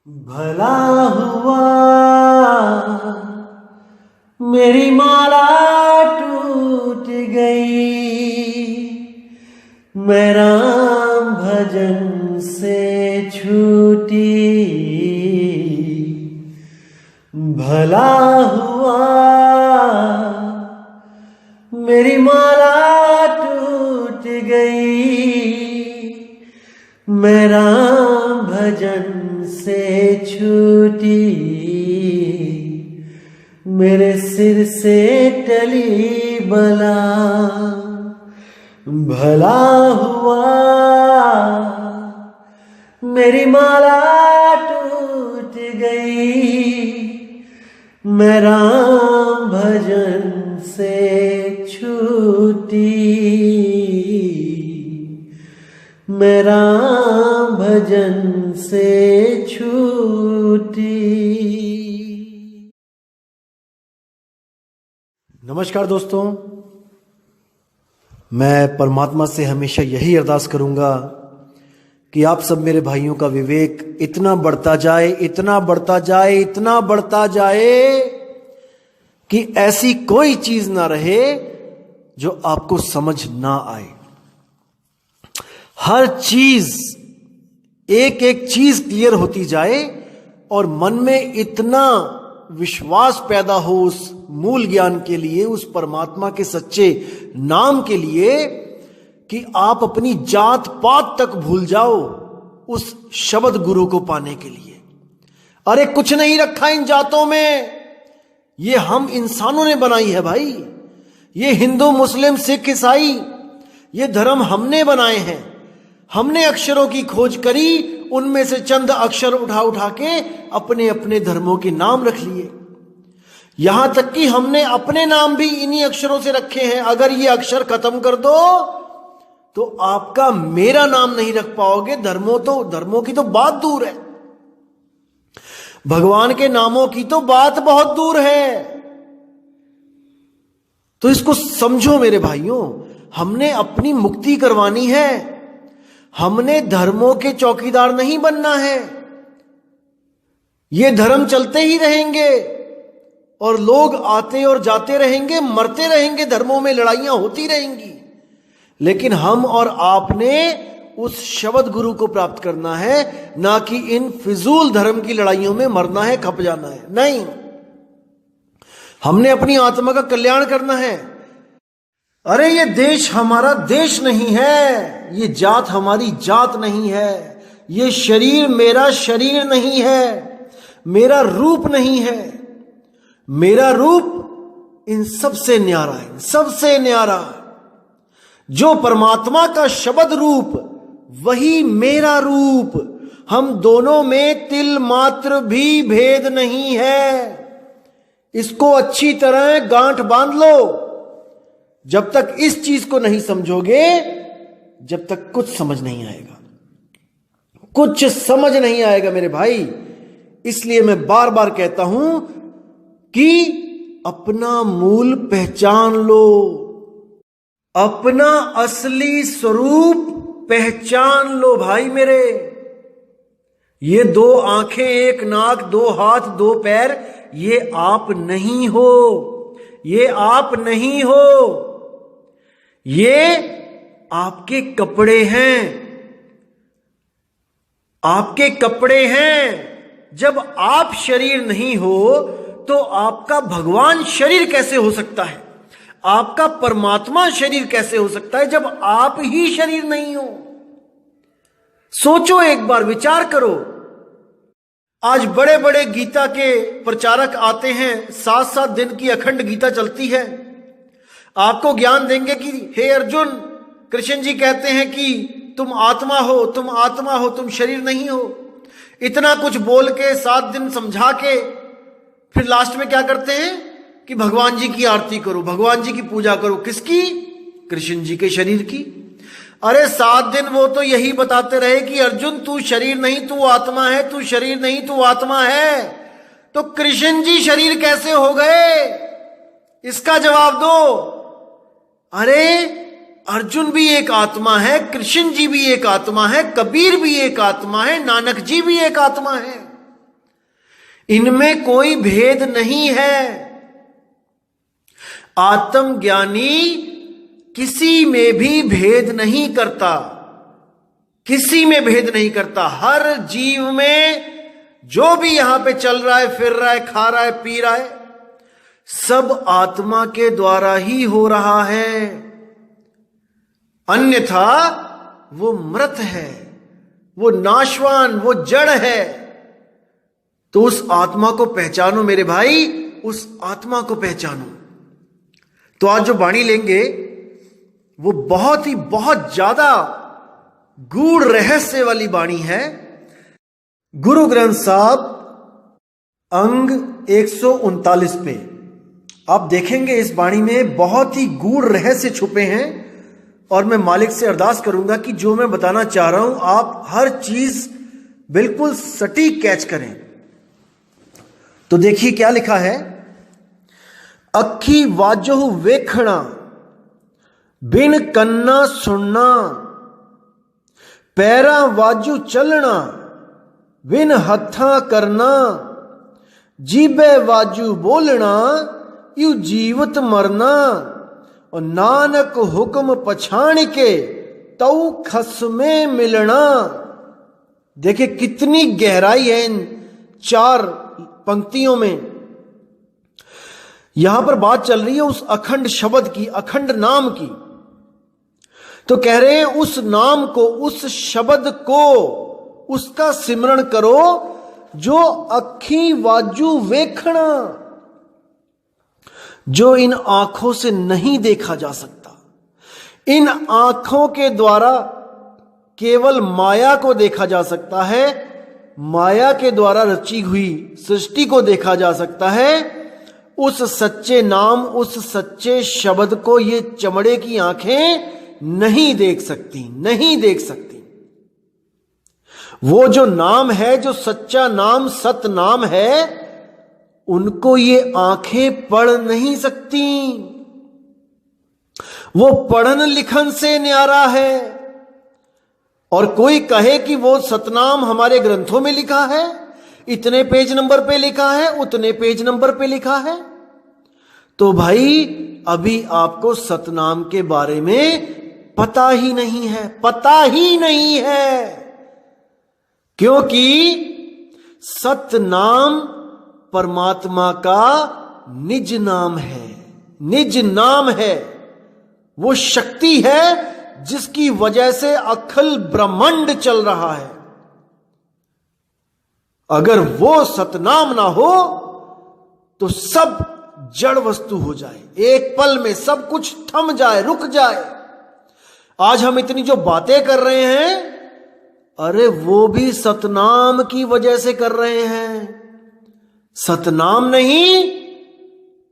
भला हुआ मेरी माला टूट गई, मैं राम भजन से छूटी। भला हुआ मेरी माला टूट गई, मैं राम भजन से छूटी। मेरे सिर से टली बला, भला हुआ मेरी माला टूट गई, मैं राम भजन से छूटी। मैं राम भजन से छूटी। नमस्कार दोस्तों, मैं परमात्मा से हमेशा यही अरदास करूंगा कि आप सब मेरे भाइयों का विवेक इतना बढ़ता जाए, इतना बढ़ता जाए, इतना बढ़ता जाए कि ऐसी कोई चीज ना रहे जो आपको समझ ना आए। हर चीज, एक एक चीज क्लियर होती जाए और मन में इतना विश्वास पैदा हो उस मूल ज्ञान के लिए, उस परमात्मा के सच्चे नाम के लिए, कि आप अपनी जात पात तक भूल जाओ उस शब्द गुरु को पाने के लिए। अरे कुछ नहीं रखा इन जातों में, ये हम इंसानों ने बनाई है भाई। ये हिंदू, मुस्लिम, सिख, ईसाई, ये धर्म हमने बनाए हैं। हमने अक्षरों की खोज करी, उनमें से चंद अक्षर उठा उठा के अपने अपने धर्मों के नाम रख लिए। यहां तक कि हमने अपने नाम भी इन्हीं अक्षरों से रखे हैं। अगर ये अक्षर खत्म कर दो तो आपका मेरा नाम नहीं रख पाओगे। धर्मों की तो बात दूर है, भगवान के नामों की तो बात बहुत दूर है। तो इसको समझो मेरे भाइयों, हमने अपनी मुक्ति करवानी है। हमने धर्मों के चौकीदार नहीं बनना है। ये धर्म चलते ही रहेंगे और लोग आते और जाते रहेंगे, मरते रहेंगे, धर्मों में लड़ाइयां होती रहेंगी। लेकिन हम और आपने उस शब्द गुरु को प्राप्त करना है, ना कि इन फिजूल धर्म की लड़ाइयों में मरना है, खप जाना है। नहीं, हमने अपनी आत्मा का कल्याण करना है। अरे ये देश हमारा देश नहीं है, ये जात हमारी जात नहीं है, ये शरीर मेरा शरीर नहीं है, मेरा रूप नहीं है। मेरा रूप इन सबसे न्यारा है, सबसे न्यारा। जो परमात्मा का शब्द रूप, वही मेरा रूप। हम दोनों में तिल मात्र भी भेद नहीं है। इसको अच्छी तरह गांठ बांध लो। जब तक इस चीज को नहीं समझोगे, जब तक कुछ समझ नहीं आएगा, कुछ समझ नहीं आएगा मेरे भाई। इसलिए मैं बार बार कहता हूं कि अपना मूल पहचान लो, अपना असली स्वरूप पहचान लो भाई मेरे। ये दो आंखें, एक नाक, दो हाथ, दो पैर, ये आप नहीं हो, ये आप नहीं हो। ये आपके कपड़े हैं, आपके कपड़े हैं। जब आप शरीर नहीं हो तो आपका भगवान शरीर कैसे हो सकता है? आपका परमात्मा शरीर कैसे हो सकता है जब आप ही शरीर नहीं हो? सोचो, एक बार विचार करो। आज बड़े बड़े गीता के प्रचारक आते हैं, 7-7 दिन की अखंड गीता चलती है। आपको ज्ञान देंगे कि हे अर्जुन, कृष्ण जी कहते हैं कि तुम आत्मा हो, तुम आत्मा हो, तुम शरीर नहीं हो। इतना कुछ बोल के 7 दिन समझा के फिर लास्ट में क्या करते हैं कि भगवान जी की आरती करो, भगवान जी की पूजा करो। किसकी? कृष्ण जी के शरीर की। अरे 7 दिन वो तो यही बताते रहे कि अर्जुन तू शरीर नहीं, तू आत्मा है, तू शरीर नहीं, तू आत्मा है। तो कृष्ण जी शरीर कैसे हो गए? इसका जवाब दो। अरे अर्जुन भी एक आत्मा है, कृष्ण जी भी एक आत्मा है, कबीर भी एक आत्मा है, नानक जी भी एक आत्मा है। इनमें कोई भेद नहीं है। आत्मज्ञानी किसी में भी भेद नहीं करता, किसी में भेद नहीं करता। हर जीव में जो भी यहां पे चल रहा है, फिर रहा है, खा रहा है, पी रहा है, सब आत्मा के द्वारा ही हो रहा है, अन्यथा वो मृत है, वो नाशवान, वो जड़ है। तो उस आत्मा को पहचानो मेरे भाई, उस आत्मा को पहचानो। तो आज जो वाणी लेंगे वो बहुत ज्यादा गूढ़ रहस्य वाली वाणी है। गुरु ग्रंथ साहब अंग 139 पे आप देखेंगे इस वाणी में बहुत ही गूढ़ रहस्य छुपे हैं। और मैं मालिक से अरदास करूंगा कि जो मैं बताना चाह रहा हूं आप हर चीज बिल्कुल सटीक कैच करें। तो देखिए क्या लिखा है। अखी वाजो वेखना बिन कन्ना सुनना, पैरा वाजू चलना बिन हथा करना, जीबे वाजू बोलना यू जीवत मरना, और नानक हुक्म पछाण के तऊ खसमे मिलना। देखिए कितनी गहराई है इन 4 पंक्तियों में। यहां पर बात चल रही है उस अखंड शब्द की, अखंड नाम की। तो कह रहे हैं उस नाम को, उस शब्द को, उसका सिमरण करो जो अखी वाजू वेखना, जो इन आंखों से नहीं देखा जा सकता। इन आंखों के द्वारा केवल माया को देखा जा सकता है, माया के द्वारा रची हुई सृष्टि को देखा जा सकता है। उस सच्चे नाम, उस सच्चे शब्द को ये चमड़े की आंखें नहीं देख सकती, नहीं देख सकती। वो जो नाम है, जो सच्चा नाम, सत नाम है, उनको ये आंखें पढ़ नहीं सकती। वो पढ़न लिखन से न्यारा है। और कोई कहे कि वो सतनाम हमारे ग्रंथों में लिखा है, इतने पेज नंबर पे लिखा है, उतने पेज नंबर पे लिखा है, तो भाई अभी आपको सतनाम के बारे में पता ही नहीं है, पता ही नहीं है। क्योंकि सतनाम परमात्मा का निज नाम है, निज नाम है। वो शक्ति है जिसकी वजह से अखिल ब्रह्मांड चल रहा है। अगर वो सतनाम ना हो तो सब जड़ वस्तु हो जाए, एक पल में सब कुछ थम जाए, रुक जाए। आज हम इतनी जो बातें कर रहे हैं, अरे वो भी सतनाम की वजह से कर रहे हैं। सतनाम नहीं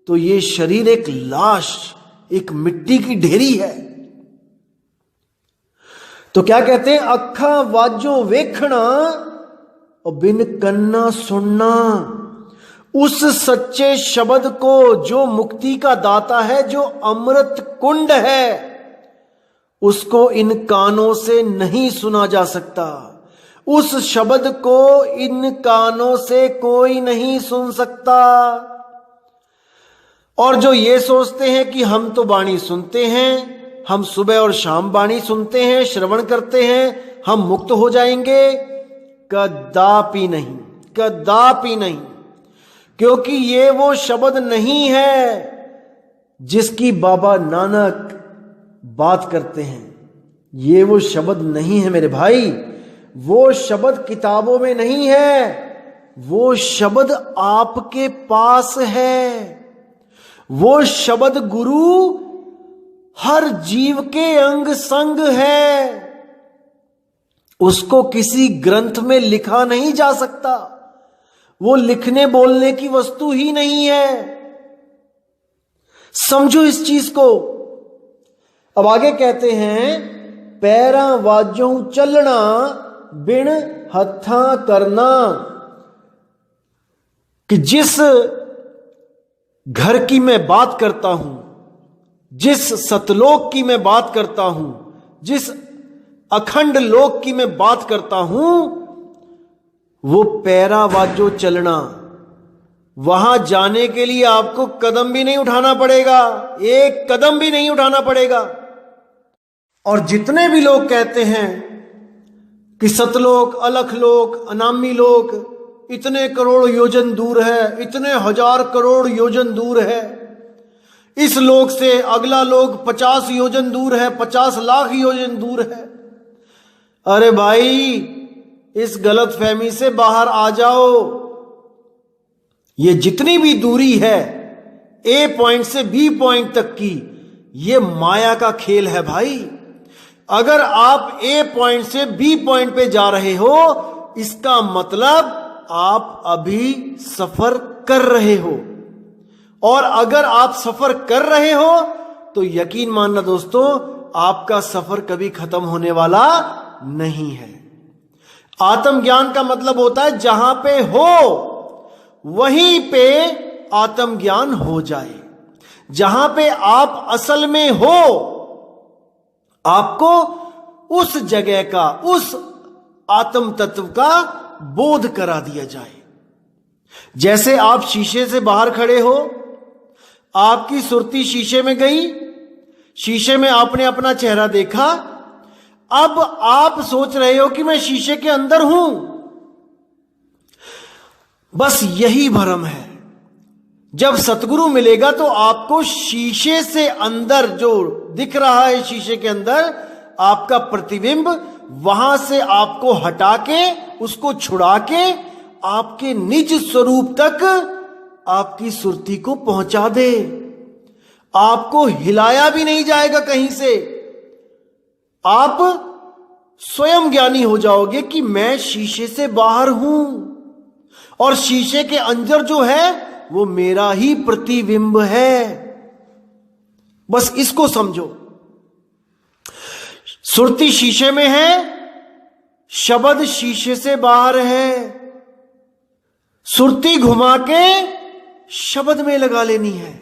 तो ये शरीर एक लाश, एक मिट्टी की ढेरी है। तो क्या कहते हैं, अखा वाजो वेखना और बिन कन्ना सुनना। उस सच्चे शब्द को जो मुक्ति का दाता है, जो अमृत कुंड है, उसको इन कानों से नहीं सुना जा सकता। उस शब्द को इन कानों से कोई नहीं सुन सकता। और जो ये सोचते हैं कि हम तो वाणी सुनते हैं, हम सुबह और शाम वाणी सुनते हैं, श्रवण करते हैं, हम मुक्त हो जाएंगे, कदापि नहीं, कदापि नहीं। क्योंकि ये वो शब्द नहीं है जिसकी बाबा नानक बात करते हैं। ये वो शब्द नहीं है मेरे भाई। वो शब्द किताबों में नहीं है, वो शब्द आपके पास है। वो शब्द गुरु हर जीव के अंग संग है। उसको किसी ग्रंथ में लिखा नहीं जा सकता। वो लिखने बोलने की वस्तु ही नहीं है। समझो इस चीज को। अब आगे कहते हैं, पैरा वाजों चलना बिन हथा करना, कि जिस घर की मैं बात करता हूं, जिस सतलोक की मैं बात करता हूं, जिस अखंड लोक की मैं बात करता हूं, वो पैरा वाजो चलना, वहां जाने के लिए आपको कदम भी नहीं उठाना पड़ेगा, एक कदम भी नहीं उठाना पड़ेगा। और जितने भी लोग कहते हैं कि सतलोक, अलखलोक, अनामी लोक इतने करोड़ योजन दूर है, इतने हजार करोड़ योजन दूर है, इस लोक से अगला लोक 50 योजन दूर है, 50 लाख योजन दूर है। अरे भाई, इस गलत फहमी से बाहर आ जाओ। ये जितनी भी दूरी है ए पॉइंट से बी पॉइंट तक की, ये माया का खेल है भाई। अगर आप ए पॉइंट से बी पॉइंट पे जा रहे हो, इसका मतलब आप अभी सफर कर रहे हो। और अगर आप सफर कर रहे हो तो यकीन मानना दोस्तों, आपका सफर कभी खत्म होने वाला नहीं है। आत्मज्ञान का मतलब होता है जहां पे हो वहीं पे आत्मज्ञान हो जाए। जहां पे आप असल में हो, आपको उस जगह का, उस आत्म तत्व का बोध करा दिया जाए। जैसे आप शीशे से बाहर खड़े हो, आपकी सुरती शीशे में गई, शीशे में आपने अपना चेहरा देखा, अब आप सोच रहे हो कि मैं शीशे के अंदर हूं। बस यही भ्रम है। जब सतगुरु मिलेगा तो आपको शीशे से अंदर जो दिख रहा है, शीशे के अंदर आपका प्रतिबिंब, वहां से आपको हटा के, उसको छुड़ा के आपके निज स्वरूप तक आपकी सुरती को पहुंचा दे। आपको हिलाया भी नहीं जाएगा कहीं से। आप स्वयं ज्ञानी हो जाओगे कि मैं शीशे से बाहर हूं और शीशे के अंदर जो है वो मेरा ही प्रतिबिंब है। बस इसको समझो। सुरती शीशे में है, शब्द शीशे से बाहर है। सुरती घुमा के शब्द में लगा लेनी है,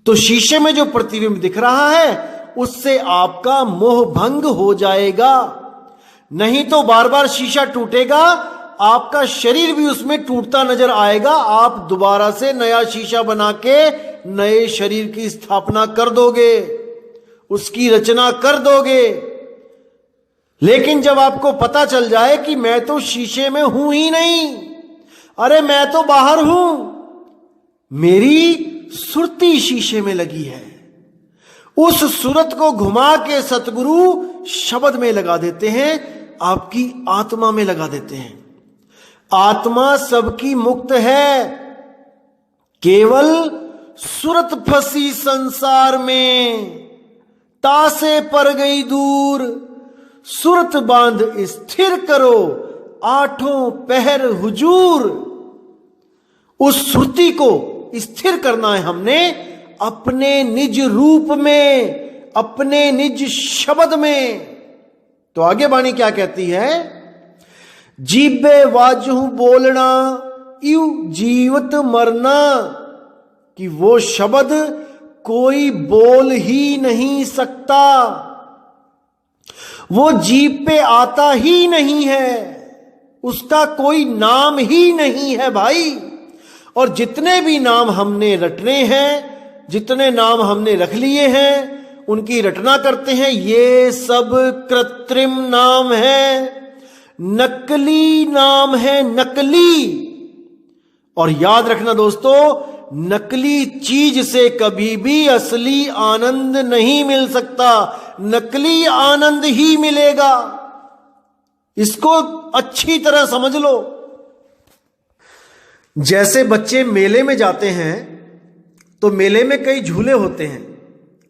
तो शीशे में जो प्रतिबिंब दिख रहा है उससे आपका मोह भंग हो जाएगा। नहीं तो बार बार शीशा टूटेगा, आपका शरीर भी उसमें टूटता नजर आएगा। आप दोबारा से नया शीशा बना के नए शरीर की स्थापना कर दोगे, उसकी रचना कर दोगे। लेकिन जब आपको पता चल जाए कि मैं तो शीशे में हूं ही नहीं, अरे मैं तो बाहर हूं, मेरी सुरती शीशे में लगी है, उस सूरत को घुमा के सतगुरु शब्द में लगा देते हैं, आपकी आत्मा में लगा देते हैं। आत्मा सबकी मुक्त है, केवल सुरत फंसी संसार में, तासे पर गई दूर, सुरत बांध स्थिर करो, आठों पहर हुजूर। उस सुरती को स्थिर करना है हमने अपने निज रूप में, अपने निज शब्द में। तो आगे वाणी क्या कहती है? जीबे वाजहू बोलना, यू जीवत मरना, कि वो शब्द कोई बोल ही नहीं सकता, वो जीभ पे आता ही नहीं है, उसका कोई नाम ही नहीं है भाई। और जितने भी नाम हमने रटने हैं, जितने नाम हमने रख लिए हैं, उनकी रटना करते हैं, ये सब कृत्रिम नाम है, नकली नाम है, नकली। और याद रखना दोस्तों, नकली चीज से कभी भी असली आनंद नहीं मिल सकता, नकली आनंद ही मिलेगा। इसको अच्छी तरह समझ लो। जैसे बच्चे मेले में जाते हैं तो मेले में कई झूले होते हैं,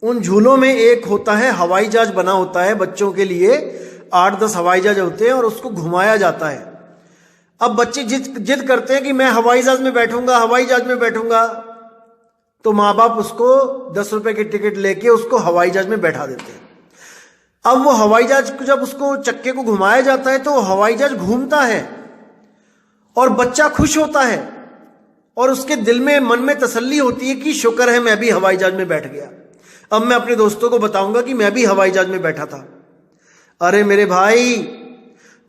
उन झूलों में एक होता है हवाई जहाज बना होता है बच्चों के लिए, 8-10 हवाई जहाज होते हैं और उसको घुमाया जाता है। अब बच्चे जिद करते हैं कि मैं हवाई जहाज में बैठूंगा, हवाई जहाज में बैठूंगा, तो माँ बाप उसको 10 रुपए की टिकट लेके उसको हवाई जहाज में बैठा देते हैं। अब वो हवाई जहाज को जब उसको चक्के को घुमाया जाता है तो हवाई जहाज घूमता है और बच्चा खुश होता है और उसके दिल में, मन में तसल्ली होती है कि शुक्र है मैं भी हवाई जहाज में बैठ गया, अब मैं अपने दोस्तों को बताऊंगा कि मैं भी हवाई जहाज में बैठा था। अरे मेरे भाई,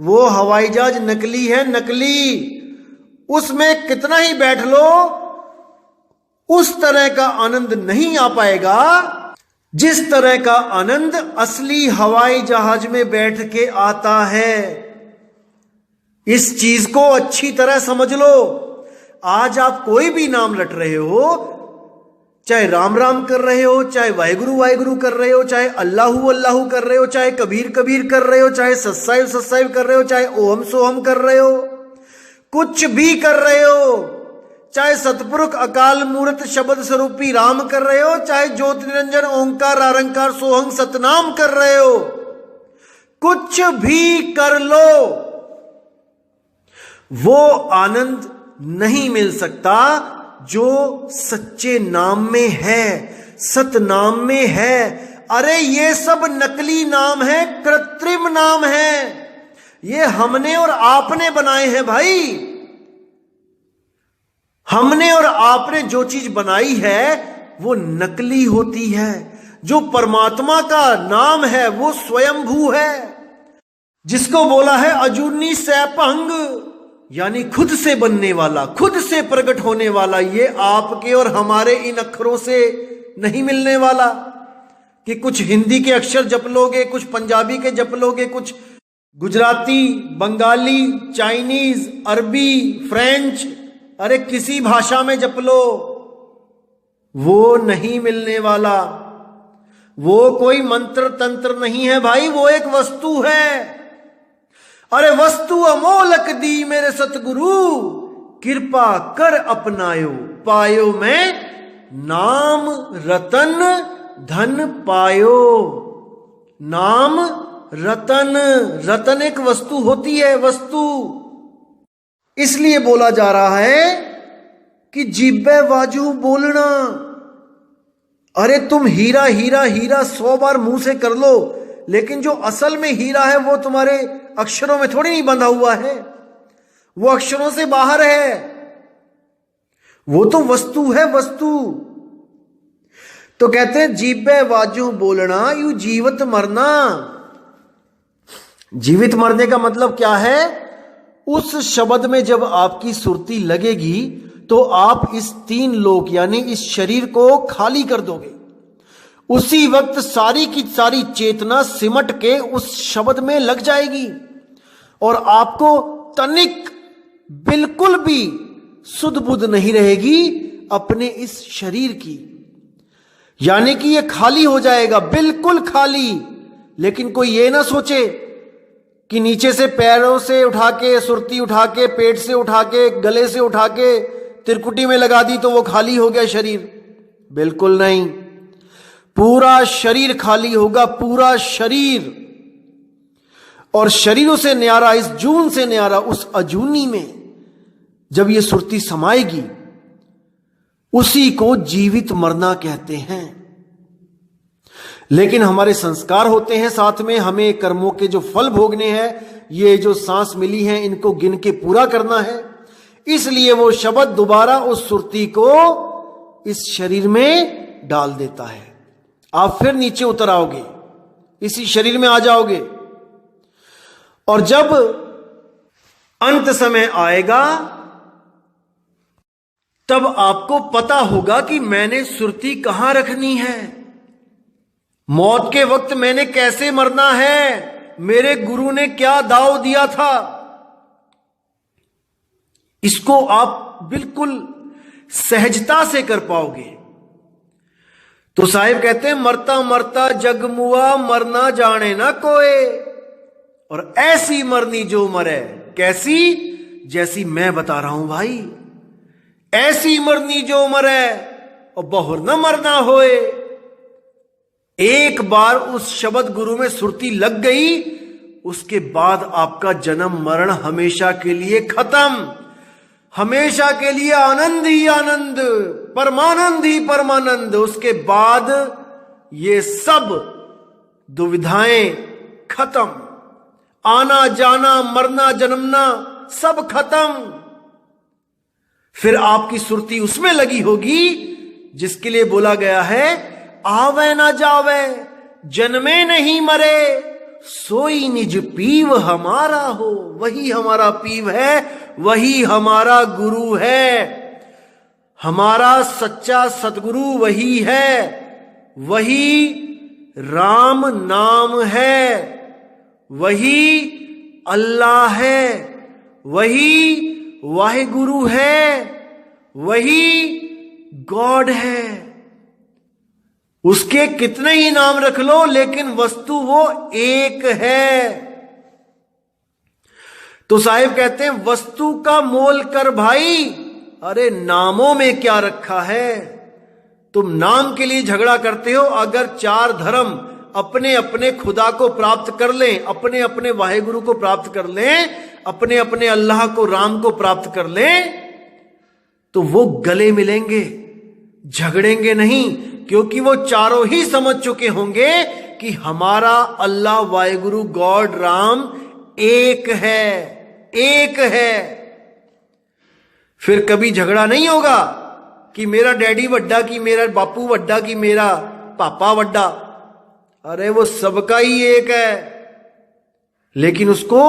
वो हवाई जहाज नकली है, नकली। उसमें कितना ही बैठ लो उस तरह का आनंद नहीं आ पाएगा जिस तरह का आनंद असली हवाई जहाज में बैठ के आता है। इस चीज को अच्छी तरह समझ लो। आज आप कोई भी नाम रट रहे हो, चाहे राम राम कर रहे हो, चाहे वाहिगुरु वाहिगुरु कर रहे हो, चाहे अल्लाहू अल्लाहू कर रहे हो, चाहे कबीर कबीर कर रहे हो, चाहे सत्साहिब सत्साहिब कर रहे हो, चाहे ओम सोहम कर रहे हो, कुछ भी कर रहे हो, चाहे सतपुरुष अकाल मूर्त शब्द स्वरूपी राम कर रहे हो, चाहे ज्योति निरंजन ओंकार आरंकार सोहंग सतनाम कर रहे हो, कुछ भी कर लो, वो आनंद नहीं मिल सकता जो सच्चे नाम में है, सतनाम में है। अरे ये सब नकली नाम है, कृत्रिम नाम है, ये हमने और आपने बनाए हैं भाई। हमने और आपने जो चीज बनाई है वो नकली होती है। जो परमात्मा का नाम है वो स्वयंभू है, जिसको बोला है अजूनी सैपंग, यानी खुद से बनने वाला, खुद से प्रकट होने वाला। ये आपके और हमारे इन अक्षरों से नहीं मिलने वाला कि कुछ हिंदी के अक्षर जप लोगे, कुछ पंजाबी के जप लोगे, कुछ गुजराती, बंगाली, चाइनीज, अरबी, फ्रेंच, अरे किसी भाषा में जप लो, वो नहीं मिलने वाला। वो कोई मंत्र तंत्र नहीं है भाई, वो एक वस्तु है। अरे वस्तु अमोलक दी मेरे सतगुरु, कृपा कर अपनायो, पायो मैं नाम रतन धन पायो। नाम रतन, रतन एक वस्तु होती है, वस्तु। इसलिए बोला जा रहा है कि जीबे वाजू बोलना। अरे तुम हीरा हीरा हीरा 100 बार मुंह से कर लो, लेकिन जो असल में हीरा है वो तुम्हारे अक्षरों में थोड़ी नहीं बंधा हुआ है, वो अक्षरों से बाहर है, वो तो वस्तु है, वस्तु। तो कहते हैं जीबे वाजू बोलना यू जीवित मरना। जीवित मरने का मतलब क्या है? उस शब्द में जब आपकी सुरती लगेगी तो आप इस 3 लोक यानी इस शरीर को खाली कर दोगे। उसी वक्त सारी की सारी चेतना सिमट के उस शब्द में लग जाएगी और आपको तनिक बिल्कुल भी सुध बुध नहीं रहेगी अपने इस शरीर की। यानी कि ये खाली हो जाएगा, बिल्कुल खाली। लेकिन कोई ये ना सोचे कि नीचे से पैरों से उठा के, सुरती उठा के, पेट से उठा के, गले से उठा के तिरकुटी में लगा दी तो वो खाली हो गया शरीर। बिल्कुल नहीं, पूरा शरीर खाली होगा, पूरा शरीर। और शरीरों से न्यारा, इस जून से न्यारा उस अजूनी में जब ये सुरती समाएगी, उसी को जीवित मरना कहते हैं। लेकिन हमारे संस्कार होते हैं साथ में, हमें कर्मों के जो फल भोगने हैं, ये जो सांस मिली है इनको गिन के पूरा करना है। इसलिए वो शब्द दोबारा उस सुरती को इस शरीर में डाल देता है। आप फिर नीचे उतर आओगे, इसी शरीर में आ जाओगे। और जब अंत समय आएगा तब आपको पता होगा कि मैंने सुरती कहां रखनी है, मौत के वक्त मैंने कैसे मरना है, मेरे गुरु ने क्या दाव दिया था। इसको आप बिल्कुल सहजता से कर पाओगे। तो साहिब कहते हैं मरता मरता जग मुआ, मरना जाने ना कोई। और ऐसी मरनी जो मरे, कैसी? जैसी मैं बता रहा हूं भाई। ऐसी मरनी जो मरे और बहुर न मरना होए। एक बार उस शब्द गुरु में सुरती लग गई, उसके बाद आपका जन्म मरण हमेशा के लिए खत्म। हमेशा के लिए आनंद ही आनंद, परमानंद ही परमानंद। उसके बाद ये सब दुविधाएं खत्म, आना जाना, मरना जन्मना सब खत्म। फिर आपकी सुरती उसमें लगी होगी जिसके लिए बोला गया है आवे ना जावे, जन्मे नहीं मरे, सोई निज पीव हमारा हो। वही हमारा पीव है, वही हमारा गुरु है, हमारा सच्चा सतगुरु वही है, वही राम नाम है, वही अल्लाह है, वही वाहिगुरु है, वही गॉड है। उसके कितने ही नाम रख लो, लेकिन वस्तु वो एक है। तो साहिब कहते हैं वस्तु का मोल कर भाई, अरे नामों में क्या रखा है। तुम नाम के लिए झगड़ा करते हो। अगर चार धर्म अपने अपने खुदा को प्राप्त कर लें, अपने अपने वाहिगुरु को प्राप्त कर लें, अपने अपने अल्लाह को, राम को प्राप्त कर लें, तो वो गले मिलेंगे, झगड़ेंगे नहीं, क्योंकि वो चारों ही समझ चुके होंगे कि हमारा अल्लाह वाहिगुरु गॉड राम एक है, एक है। फिर कभी झगड़ा नहीं होगा कि मेरा डैडी वड्डा, कि मेरा बापू वड्डा, कि मेरा पापा वड्डा। अरे वो सबका ही एक है, लेकिन उसको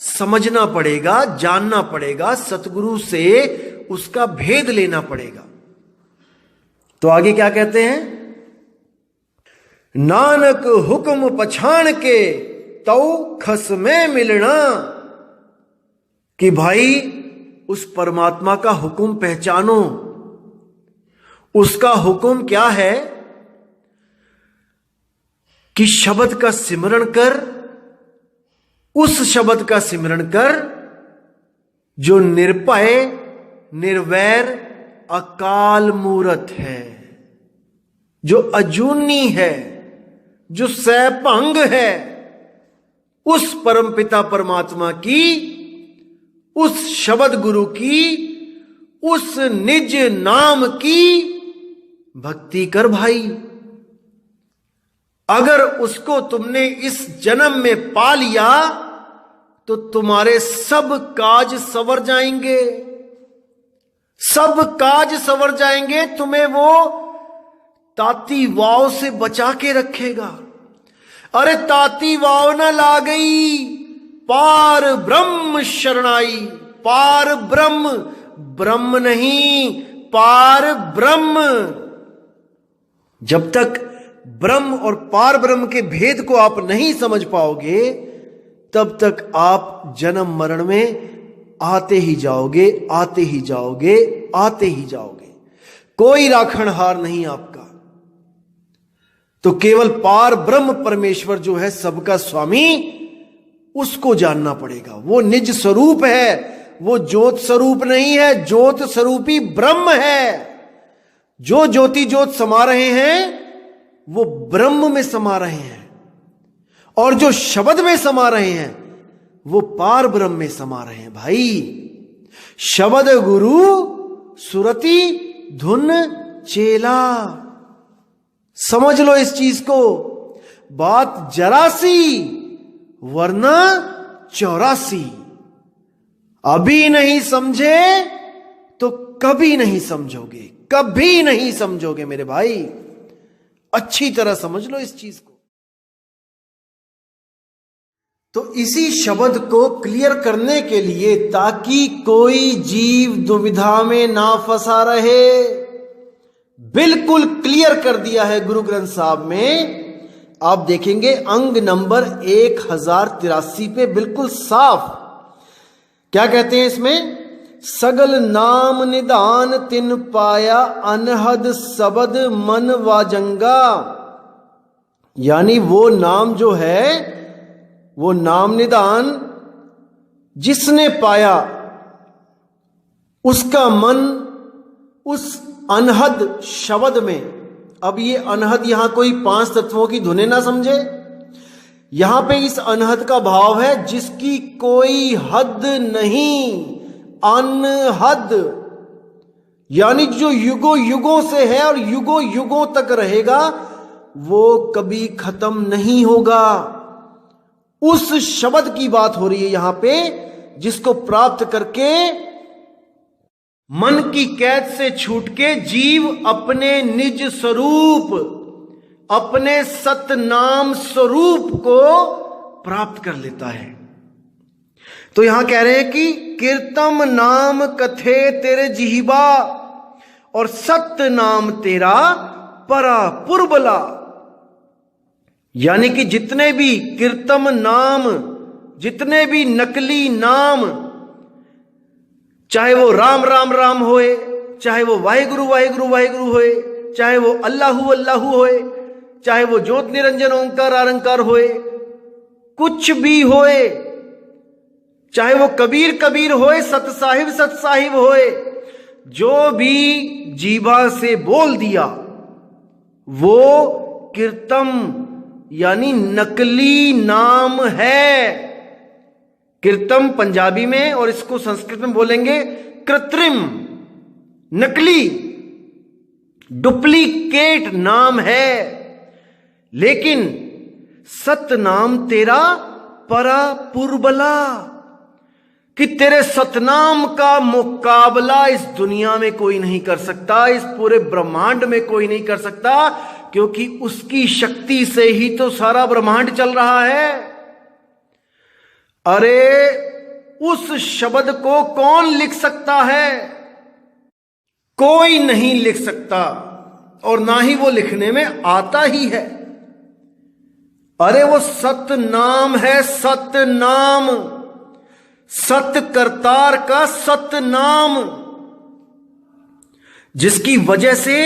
समझना पड़ेगा, जानना पड़ेगा, सतगुरु से उसका भेद लेना पड़ेगा। तो आगे क्या कहते हैं, नानक हुक्म पछाण के तौ खस में मिलना, कि भाई उस परमात्मा का हुक्म पहचानो। उसका हुक्म क्या है कि शब्द का सिमरण कर, उस शब्द का सिमरण कर जो निर्भय, निर्वैर, अकाल मूरत है, जो अजूनी है, जो सैभंग है। उस परमपिता परमात्मा की, उस शब्द गुरु की, उस निज नाम की भक्ति कर भाई। अगर उसको तुमने इस जन्म में पा लिया तो तुम्हारे सब काज सवर जाएंगे, सब काज सवर जाएंगे। तुम्हें वो ताती वाव से बचा के रखेगा। अरे ताती वाव ना ला गई, पार ब्रह्म शरणाई। पार ब्रह्म, ब्रह्म नहीं, पार ब्रह्म। जब तक ब्रह्म और पार ब्रह्म के भेद को आप नहीं समझ पाओगे, तब तक आप जन्म मरण में आते ही जाओगे, आते ही जाओगे, आते ही जाओगे। कोई राखणहार नहीं आपका। तो केवल पार ब्रह्म परमेश्वर जो है सबका स्वामी, उसको जानना पड़ेगा। वो निज स्वरूप है, वो ज्योत स्वरूप नहीं है, ज्योत स्वरूपी ब्रह्म है। जो ज्योति ज्योत समा रहे हैं वो ब्रह्म में समा रहे हैं, और जो शब्द में समा रहे हैं वो पार ब्रह्म में समा रहे हैं भाई। शब्द गुरु सुरति धुन चेला। समझ लो इस चीज को। बात जरा सी वरना 84। अभी नहीं समझे तो कभी नहीं समझोगे, कभी नहीं समझोगे मेरे भाई। अच्छी तरह समझ लो इस चीज को। तो इसी शब्द को क्लियर करने के लिए, ताकि कोई जीव दुविधा में ना फंसा रहे, बिल्कुल क्लियर कर दिया है गुरु ग्रंथ साहब में। आप देखेंगे अंग नंबर 1083 पे बिल्कुल साफ क्या कहते हैं इसमें, सगल नाम निदान तिन पाया अनहद सबद मन वाजंगा। यानी वो नाम जो है, वो नाम निदान जिसने पाया, उसका मन उस अनहद शब्द में। अब ये अनहद यहां कोई 5 तत्वों की धुनें ना समझे। यहां पे इस अनहद का भाव है जिसकी कोई हद नहीं, अनहद। यानी जो युगों युगों से है और युगों युगों तक रहेगा, वो कभी खत्म नहीं होगा। उस शब्द की बात हो रही है यहां पे, जिसको प्राप्त करके मन की कैद से छूट के जीव अपने निज स्वरूप, अपने सतनाम स्वरूप को प्राप्त कर लेता है। तो यहां कह रहे हैं कि कीर्तम नाम कथे तेरे जिह्वा और सत्य नाम तेरा परा पुरबला। यानी कि जितने भी कीर्तम नाम, जितने भी नकली नाम, चाहे वो राम राम राम होए, चाहे वो वाहिगुरु वाहिगुरु वाहिगुरु होए, चाहे वो अल्लाहु अल्लाहु होए, चाहे वो ज्योत निरंजन ओंकार आरंकार होए, कुछ भी होए, चाहे वो कबीर कबीर होए, सत साहिब होए, जो भी जीवा से बोल दिया वो कीर्तम यानी नकली नाम है। कीर्तम पंजाबी में, और इसको संस्कृत में बोलेंगे कृत्रिम, नकली, डुप्लीकेट नाम है। लेकिन सतनाम तेरा परा पुरबला, कि तेरे सतनाम का मुकाबला इस दुनिया में कोई नहीं कर सकता, इस पूरे ब्रह्मांड में कोई नहीं कर सकता, क्योंकि उसकी शक्ति से ही तो सारा ब्रह्मांड चल रहा है। अरे उस शब्द को कौन लिख सकता है? कोई नहीं लिख सकता, और ना ही वो लिखने में आता ही है। अरे वो सतनाम है, सतनाम, सत्य करतार का सतनाम, जिसकी वजह से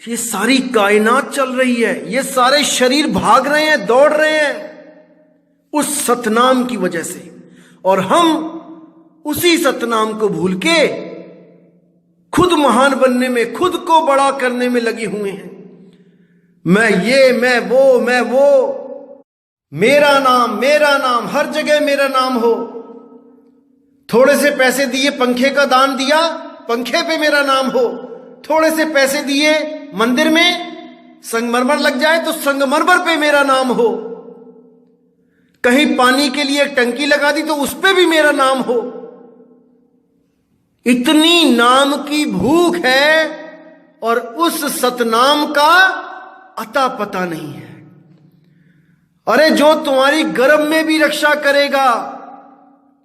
ये सारी कायनात चल रही है, ये सारे शरीर भाग रहे हैं, दौड़ रहे हैं उस सतनाम की वजह से। और हम उसी सतनाम को भूल के खुद महान बनने में, खुद को बड़ा करने में लगे हुए हैं। मैं ये, मैं वो, मेरा नाम, हर जगह मेरा नाम हो। थोड़े से पैसे दिए, पंखे का दान दिया, पंखे पे मेरा नाम हो। थोड़े से पैसे दिए, मंदिर में संगमरमर लग जाए तो संगमरमर पे मेरा नाम हो। कहीं पानी के लिए टंकी लगा दी तो उस पे भी मेरा नाम हो। इतनी नाम की भूख है, और उस सतनाम का अता पता नहीं है। अरे जो तुम्हारी गर्भ में भी रक्षा करेगा,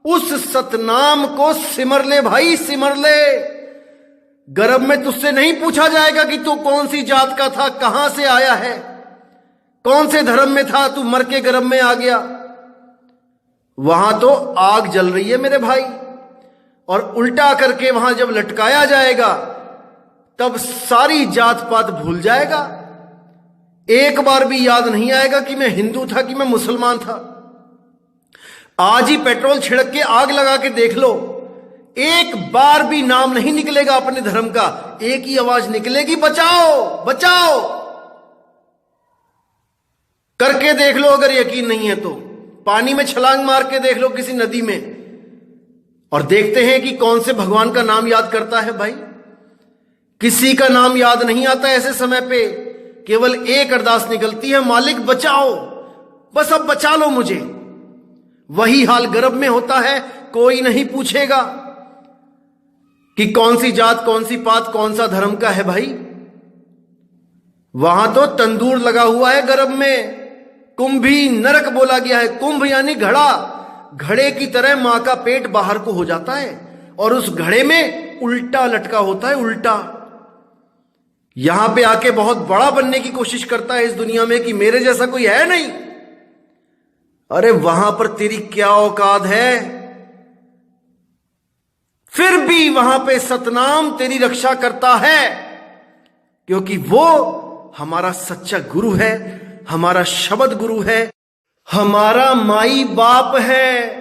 उस सतनाम को सिमर ले भाई, सिमर ले। गर्भ में तुझसे नहीं पूछा जाएगा कि तू कौन सी जात का था, कहां से आया है, कौन से धर्म में था, तू मर के गर्भ में आ गया। वहां तो आग जल रही है मेरे भाई, और उल्टा करके वहां जब लटकाया जाएगा तब सारी जात पात भूल जाएगा। एक बार भी याद नहीं आएगा कि मैं हिंदू था, कि मैं मुसलमान था। आज ही पेट्रोल छिड़क के आग लगा के देख लो, एक बार भी नाम नहीं निकलेगा अपने धर्म का। एक ही आवाज निकलेगी, बचाओ बचाओ। करके देख लो, अगर यकीन नहीं है तो पानी में छलांग मार के देख लो किसी नदी में, और देखते हैं कि कौन से भगवान का नाम याद करता है भाई। किसी का नाम याद नहीं आता ऐसे समय पे। केवल एक अरदास निकलती है, मालिक बचाओ, बस अब बचा लो मुझे। वही हाल गर्भ में होता है। कोई नहीं पूछेगा कि कौन सी जात, कौन सी पात, कौन सा धर्म का है भाई। वहां तो तंदूर लगा हुआ है गर्भ में। कुंभी नरक बोला गया है। कुंभ यानी घड़ा। घड़े की तरह मां का पेट बाहर को हो जाता है, और उस घड़े में उल्टा लटका होता है, उल्टा। यहां पे आके बहुत बड़ा बनने की कोशिश करता है इस दुनिया में कि मेरे जैसा कोई है नहीं। अरे वहां पर तेरी क्या औकात है? फिर भी वहां पे सतनाम तेरी रक्षा करता है, क्योंकि वो हमारा सच्चा गुरु है, हमारा शब्द गुरु है, हमारा माई बाप है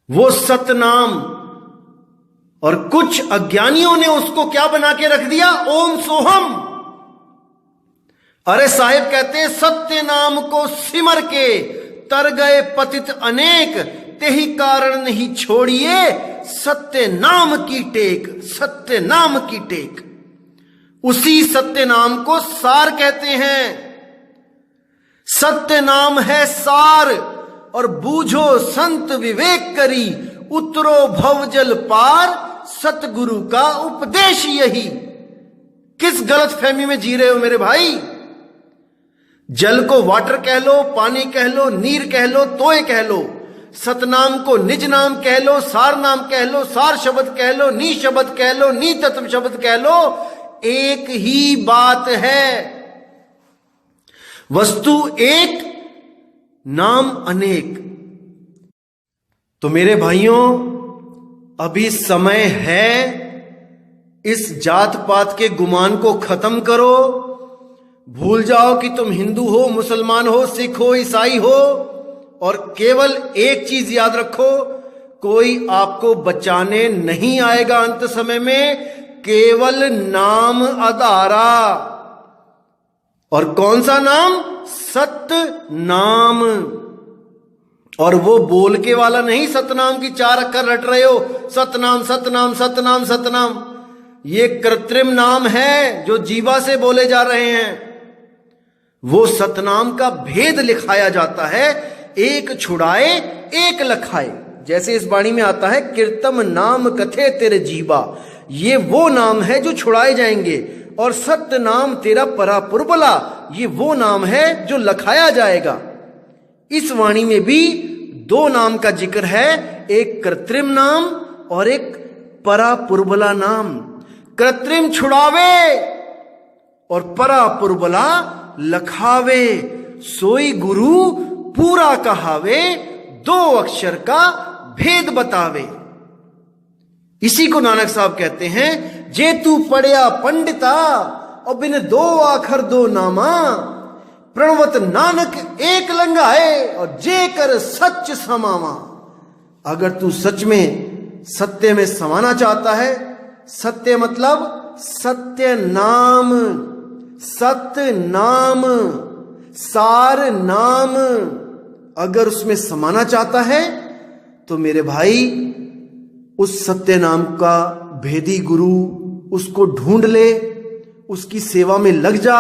वो सतनाम। और कुछ अज्ञानियों ने उसको क्या बना के रख दिया? ओम सोहम। अरे साहिब कहते हैं, सत्य नाम को सिमर के तर गए पतित अनेक, तेहि कारण नहीं छोड़िए सत्य नाम की टेक। सत्य नाम की टेक, उसी सत्य नाम को सार कहते हैं। सत्य नाम है सार, और बूझो संत विवेक करी, उतरो भवजल पार, सतगुरु का उपदेश यही। किस गलतफहमी में जी रहे हो मेरे भाई? जल को वाटर कह लो, पानी कह लो, नीर कह लो, तोय कह लो, सतनाम को निज नाम कह लो, सार नाम कह लो, सार शब्द कह लो, नी शब्द कह लो, नी तत्व शब्द कह लो, एक ही बात है। वस्तु एक, नाम अनेक। तो मेरे भाइयों, अभी समय है, इस जात पात के गुमान को खत्म करो। भूल जाओ कि तुम हिंदू हो, मुसलमान हो, सिख हो, ईसाई हो, और केवल एक चीज याद रखो, कोई आपको बचाने नहीं आएगा अंत समय में, केवल नाम आधारा। और कौन सा नाम? सत्य नाम। और वो बोल के वाला नहीं, सतनाम की 4 अक्षर रट रहे हो, सतनाम सतनाम सतनाम सतनाम। ये कृत्रिम नाम है जो जीवा से बोले जा रहे हैं। वो सतनाम का भेद लिखाया जाता है, एक छुड़ाए एक लखाए। जैसे इस वाणी में आता है, कीर्तम नाम कथे तेरे जीवा, ये वो नाम है जो छुड़ाए जाएंगे। और सत्य नाम तेरा परापुरबला, ये वो नाम है जो लखाया जाएगा। इस वाणी में भी 2 नाम का जिक्र है, एक कृत्रिम नाम और एक परापुरबला नाम। कृत्रिम छुड़ावे और परापुरबला लखावे, सोई गुरु पूरा कहावे, 2 अक्षर का भेद बतावे। इसी को नानक साहब कहते हैं, जे तू पढ़िया पंडिता और बिन 2 आखर 2 नामा, प्रणवत नानक एक लंगाए और जे कर सच समावा। अगर तू सच में सत्य में समाना चाहता है, सत्य मतलब सत्य नाम, सत्य नाम, सार नाम, अगर उसमें समाना चाहता है तो मेरे भाई उस सत्य नाम का भेदी गुरु, उसको ढूंढ ले, उसकी सेवा में लग जा,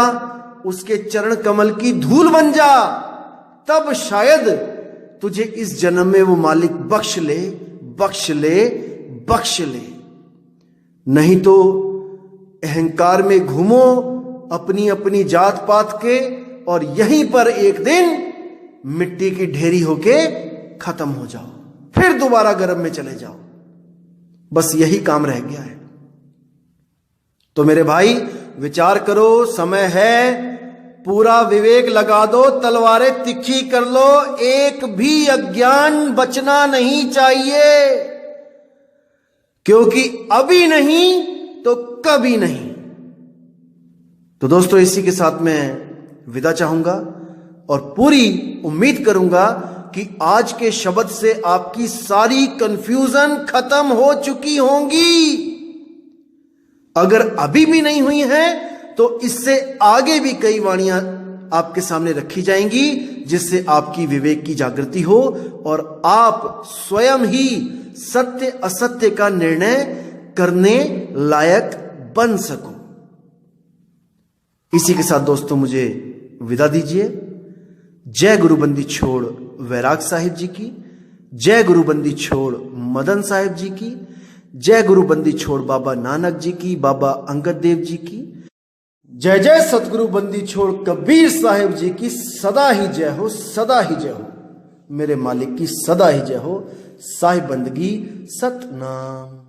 उसके चरण कमल की धूल बन जा। तब शायद तुझे इस जन्म में वो मालिक बख्श ले, बख्श ले, बख्श ले। नहीं तो अहंकार में घूमो अपनी अपनी जात पात के, और यहीं पर एक दिन मिट्टी की ढेरी होके खत्म हो जाओ, फिर दोबारा गर्भ में चले जाओ। बस यही काम रह गया है। तो मेरे भाई विचार करो, समय है, पूरा विवेक लगा दो, तलवारें तिखी कर लो, एक भी अज्ञान बचना नहीं चाहिए, क्योंकि अभी नहीं तो कभी नहीं। तो दोस्तों, इसी के साथ मैं विदा चाहूंगा और पूरी उम्मीद करूंगा कि आज के शब्द से आपकी सारी कंफ्यूजन खत्म हो चुकी होंगी। अगर अभी भी नहीं हुई है तो इससे आगे भी कई वाणियां आपके सामने रखी जाएंगी, जिससे आपकी विवेक की जागृति हो और आप स्वयं ही सत्य असत्य का निर्णय करने लायक बन सको। इसी के साथ दोस्तों मुझे विदा दीजिए। जय गुरुबंदी छोड़ वैराग साहिब जी की, जय गुरुबंदी छोड़ मदन साहिब जी की, जय गुरुबंदी छोड़ बाबा नानक जी की, बाबा अंगद देव जी की, जय जय सतगुरु बंदी छोड़ कबीर साहिब जी की। सदा ही जय हो, सदा ही जय हो, मेरे मालिक की सदा ही जय हो। साहिब बंदगी सतनाम।